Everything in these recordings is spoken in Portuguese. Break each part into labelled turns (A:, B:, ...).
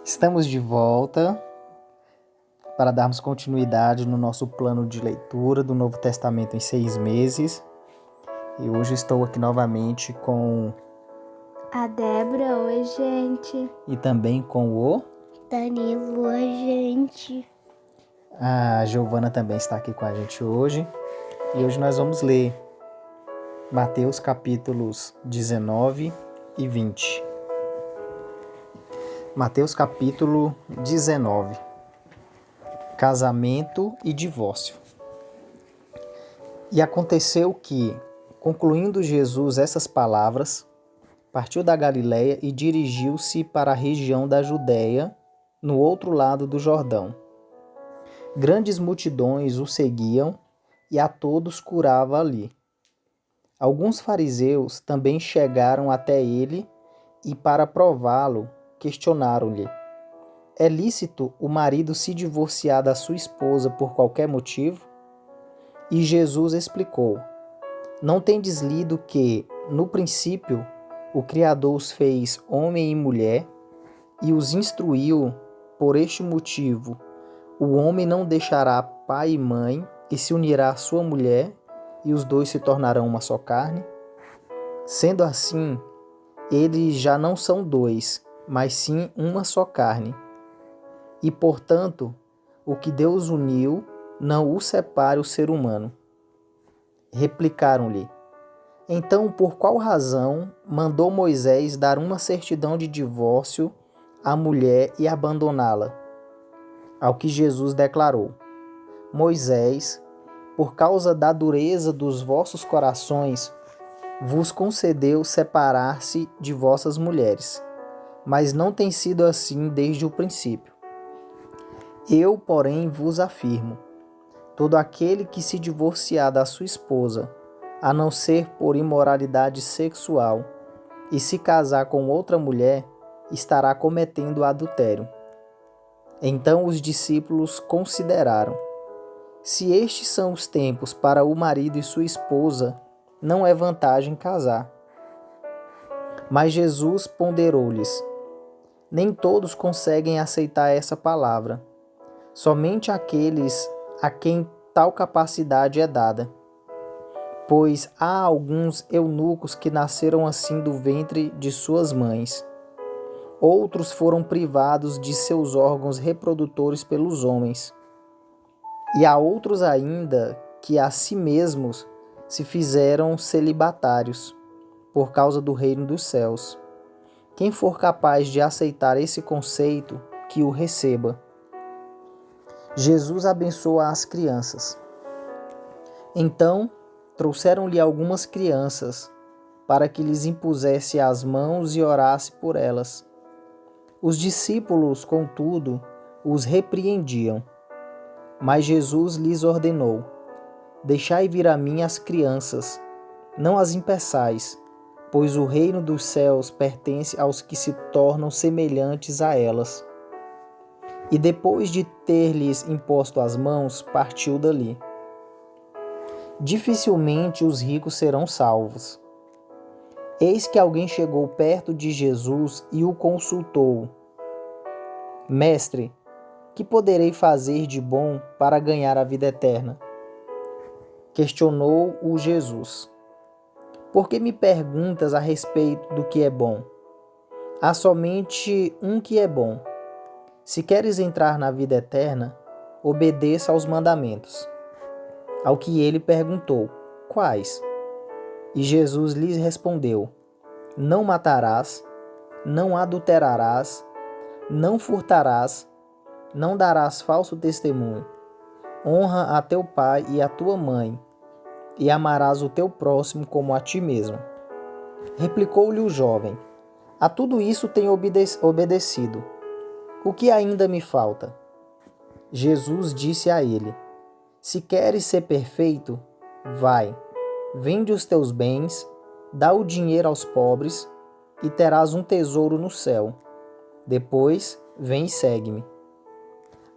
A: Estamos de volta para darmos continuidade no nosso plano de leitura do Novo Testamento em 6 meses. E hoje estou aqui novamente com
B: A Débora, oi gente.
A: e também com o
B: Danilo, oi gente.
A: a Giovana também está aqui com a gente hoje. E hoje nós vamos ler Mateus capítulos 19 e 20. Mateus capítulo 19. Casamento e divórcio. E aconteceu que, concluindo Jesus essas palavras, partiu da Galiléia e dirigiu-se para a região da Judéia, no outro lado do Jordão. Grandes multidões o seguiam e a todos curava ali. Alguns fariseus também chegaram até ele e, para prová-lo, questionaram-lhe: é lícito o marido se divorciar da sua esposa por qualquer motivo? E Jesus explicou: não tendes lido que, no princípio, o Criador os fez homem e mulher e os instruiu por este motivo: o homem não deixará pai e mãe e se unirá à sua mulher, e os dois se tornarão uma só carne? Sendo assim, eles já não são dois, mas sim uma só carne. E, portanto, o que Deus uniu, não o separe o ser humano. Replicaram-lhe: então, por qual razão mandou Moisés dar uma certidão de divórcio à mulher e abandoná-la? Ao que Jesus declarou: Moisés, por causa da dureza dos vossos corações, vos concedeu separar-se de vossas mulheres, mas não tem sido assim desde o princípio. Eu, porém, vos afirmo: todo aquele que se divorciar da sua esposa, a não ser por imoralidade sexual, e se casar com outra mulher, estará cometendo adultério. Então os discípulos consideraram: se estes são os tempos para o marido e sua esposa, não é vantagem casar. Mas Jesus ponderou-lhes: nem todos conseguem aceitar essa palavra. Somente aqueles a quem tal capacidade é dada. Pois há alguns eunucos que nasceram assim do ventre de suas mães. Outros foram privados de seus órgãos reprodutores pelos homens. E há outros ainda que a si mesmos se fizeram celibatários, por causa do reino dos céus. Quem for capaz de aceitar esse conceito, que o receba. Jesus abençoa as crianças. Então, trouxeram-lhe algumas crianças, para que lhes impusesse as mãos e orasse por elas. Os discípulos, contudo, os repreendiam. Mas Jesus lhes ordenou: deixai vir a mim as crianças, não as impeçais, pois o reino dos céus pertence aos que se tornam semelhantes a elas. E depois de ter-lhes imposto as mãos, partiu dali. Dificilmente os ricos serão salvos. Eis que alguém chegou perto de Jesus e o consultou: Mestre, que poderei fazer de bom para ganhar a vida eterna? Questionou-o Jesus: por que me perguntas a respeito do que é bom? Há somente um que é bom. Se queres entrar na vida eterna, obedeça aos mandamentos. Ao que ele perguntou: quais? E Jesus lhes respondeu: não matarás, não adulterarás, não furtarás, não darás falso testemunho, honra a teu pai e a tua mãe, e amarás o teu próximo como a ti mesmo. Replicou-lhe o jovem: a tudo isso tenho obedecido. O que ainda me falta? Jesus disse a ele: se queres ser perfeito, vai, vende os teus bens, dá o dinheiro aos pobres, e terás um tesouro no céu. Depois, vem e segue-me.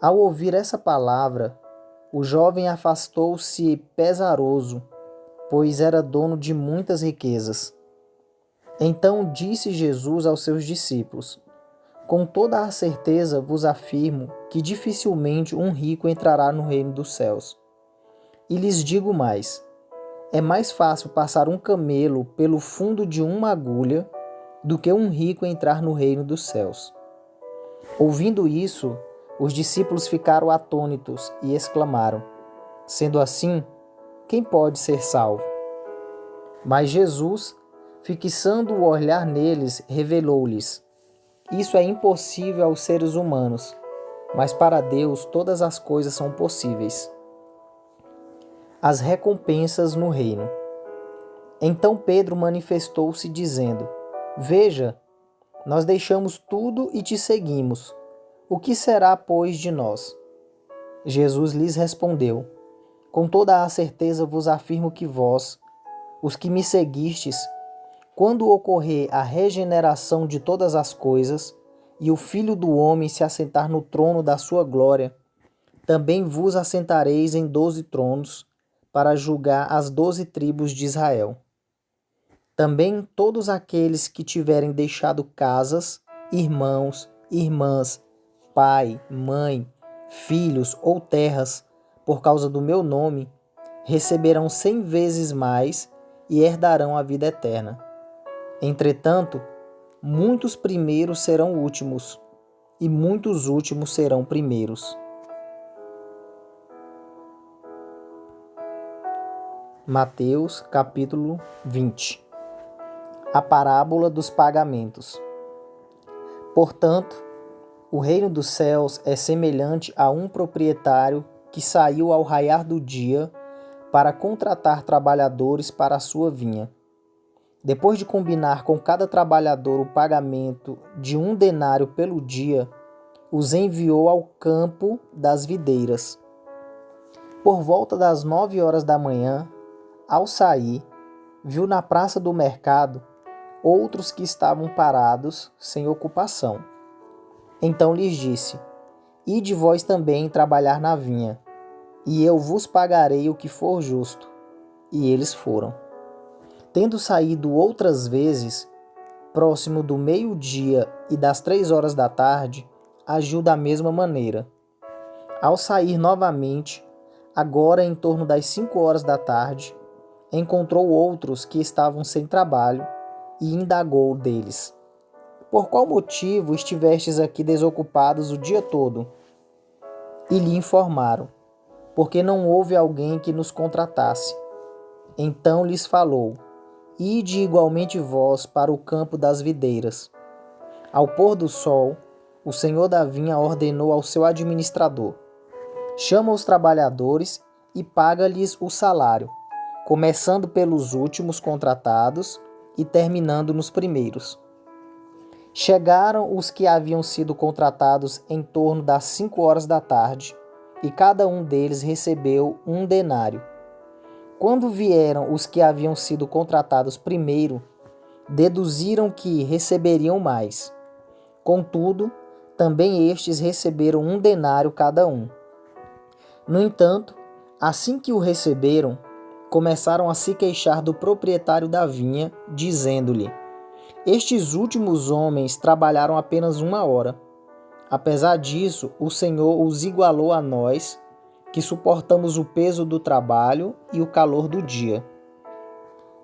A: Ao ouvir essa palavra, o jovem afastou-se pesaroso, pois era dono de muitas riquezas. Então disse Jesus aos seus discípulos: Com toda a certeza vos afirmo que dificilmente um rico entrará no reino dos céus. E lhes digo mais: é mais fácil passar um camelo pelo fundo de uma agulha do que um rico entrar no reino dos céus. Ouvindo isso, os discípulos ficaram atônitos e exclamaram: sendo assim, quem pode ser salvo? Mas Jesus, fixando o olhar neles, revelou-lhes: isso é impossível aos seres humanos, mas para Deus todas as coisas são possíveis. As recompensas no reino. Então Pedro manifestou-se dizendo: veja, nós deixamos tudo e te seguimos. O que será, pois, de nós? Jesus lhes respondeu: com toda a certeza vos afirmo que vós, os que me seguistes, quando ocorrer a regeneração de todas as coisas, e o Filho do Homem se assentar no trono da sua glória, também vos assentareis em 12 tronos, para julgar as 12 tribos de Israel. Também todos aqueles que tiverem deixado casas, irmãos, irmãs, pai, mãe, filhos ou terras, por causa do meu nome, receberão 100 vezes mais e herdarão a vida eterna. Entretanto, muitos primeiros serão últimos, e muitos últimos serão primeiros. Mateus, capítulo 20. A parábola dos pagamentos. Portanto, o reino dos céus é semelhante a um proprietário que saiu ao raiar do dia para contratar trabalhadores para a sua vinha. Depois de combinar com cada trabalhador o pagamento de 1 denário pelo dia, os enviou ao campo das videiras. Por volta das 9 horas da manhã, ao sair, viu na praça do mercado outros que estavam parados, sem ocupação. Então lhes disse: ide vós também trabalhar na vinha, e eu vos pagarei o que for justo. E eles foram. Tendo saído outras vezes, próximo do meio-dia e das 3 horas da tarde, agiu da mesma maneira. Ao sair novamente, agora em torno das 5 horas da tarde, encontrou outros que estavam sem trabalho e indagou deles: por qual motivo estivestes aqui desocupados o dia todo? E lhe informaram: porque não houve alguém que nos contratasse. Então lhes falou: ide igualmente vós para o campo das videiras. Ao pôr do sol, o senhor da vinha ordenou ao seu administrador: chama os trabalhadores e paga-lhes o salário, começando pelos últimos contratados e terminando nos primeiros. Chegaram os que haviam sido contratados em torno das 5 horas da tarde, e cada um deles recebeu 1 denário. Quando vieram os que haviam sido contratados primeiro, deduziram que receberiam mais. Contudo, também estes receberam 1 denário cada um. No entanto, assim que o receberam, começaram a se queixar do proprietário da vinha, dizendo-lhe: estes últimos homens trabalharam apenas 1 hora. Apesar disso, o Senhor os igualou a nós, que suportamos o peso do trabalho e o calor do dia.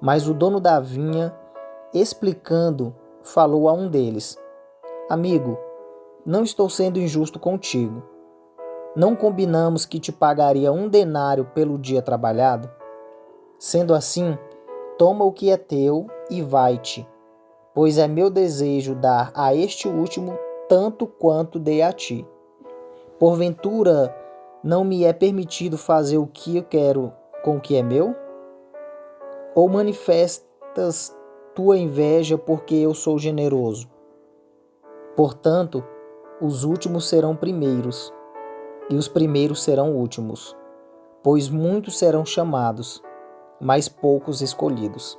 A: Mas o dono da vinha, explicando, falou a um deles: amigo, não estou sendo injusto contigo. Não combinamos que te pagaria 1 denário pelo dia trabalhado? Sendo assim, toma o que é teu e vai-te, pois é meu desejo dar a este último tanto quanto dei a ti. Porventura, não me é permitido fazer o que eu quero com o que é meu? Ou manifestas tua inveja porque eu sou generoso? Portanto, os últimos serão primeiros, e os primeiros serão últimos, pois muitos serão chamados, mas poucos escolhidos.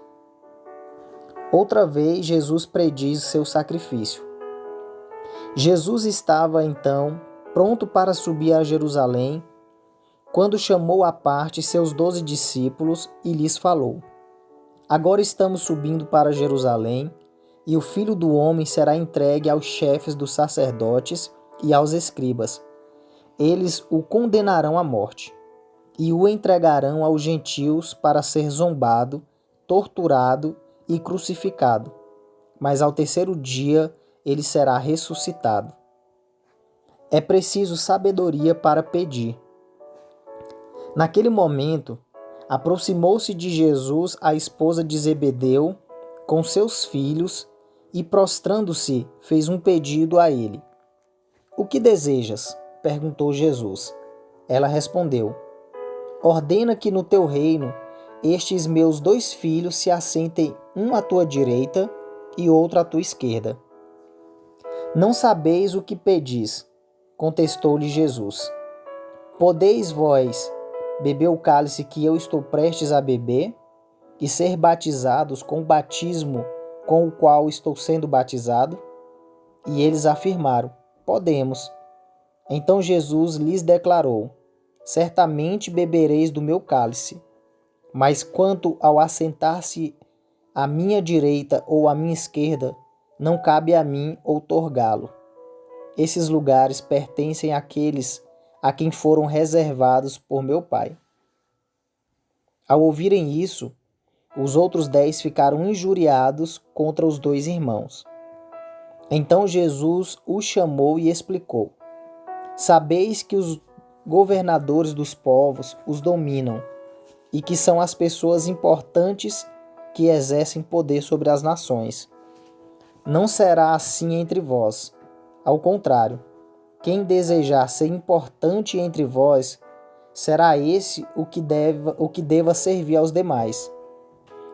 A: Outra vez, Jesus prediz seu sacrifício. Jesus estava, então, pronto para subir a Jerusalém, quando chamou à parte seus 12 discípulos e lhes falou: agora estamos subindo para Jerusalém, e o Filho do Homem será entregue aos chefes dos sacerdotes e aos escribas. Eles o condenarão à morte e o entregarão aos gentios para ser zombado, torturado e crucificado. Mas ao terceiro dia ele será ressuscitado. É preciso sabedoria para pedir. Naquele momento, aproximou-se de Jesus a esposa de Zebedeu com seus filhos e, prostrando-se, fez um pedido a ele. "O que desejas?" perguntou Jesus. Ela respondeu: "Ordena que no teu reino estes meus 2 filhos se assentem, um à tua direita e outro à tua esquerda." "Não sabeis o que pedis", contestou-lhe Jesus. "Podeis vós beber o cálice que eu estou prestes a beber e ser batizados com o batismo com o qual estou sendo batizado?" E eles afirmaram: "Podemos." Então Jesus lhes declarou: "Certamente bebereis do meu cálice, mas quanto ao assentar-se à minha direita ou à minha esquerda, não cabe a mim outorgá-lo. Esses lugares pertencem àqueles a quem foram reservados por meu Pai." Ao ouvirem isso, os outros 10 ficaram injuriados contra os 2 irmãos. Então Jesus os chamou e explicou: "Sabeis que os governadores dos povos os dominam e que são as pessoas importantes que exercem poder sobre as nações. Não será assim entre vós. Ao contrário, quem desejar ser importante entre vós, será esse o que deva servir aos demais.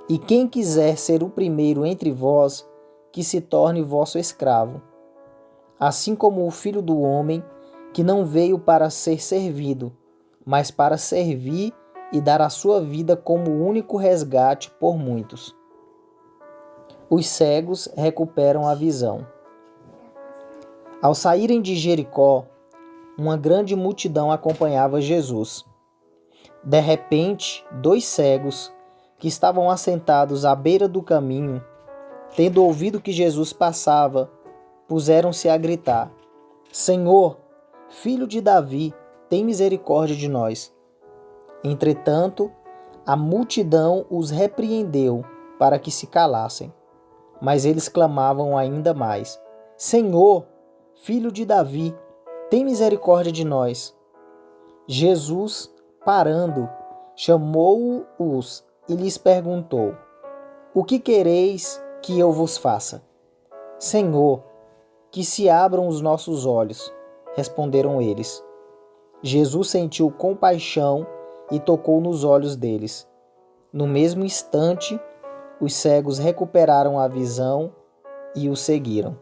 A: E quem quiser ser o primeiro entre vós, que se torne vosso escravo. Assim como o Filho do Homem, que não veio para ser servido, mas para servir e dar a sua vida como único resgate por muitos." Os cegos recuperam a visão. Ao saírem de Jericó, uma grande multidão acompanhava Jesus. De repente, 2 cegos, que estavam assentados à beira do caminho, tendo ouvido que Jesus passava, puseram-se a gritar: "Senhor, Filho de Davi, tem misericórdia de nós." Entretanto, a multidão os repreendeu para que se calassem. Mas eles clamavam ainda mais: "Senhor, Filho de Davi, tem misericórdia de nós." Jesus, parando, chamou-os e lhes perguntou: "O que quereis que eu vos faça?" "Senhor, que se abram os nossos olhos", responderam eles. Jesus sentiu compaixão e tocou nos olhos deles. No mesmo instante, os cegos recuperaram a visão e o seguiram.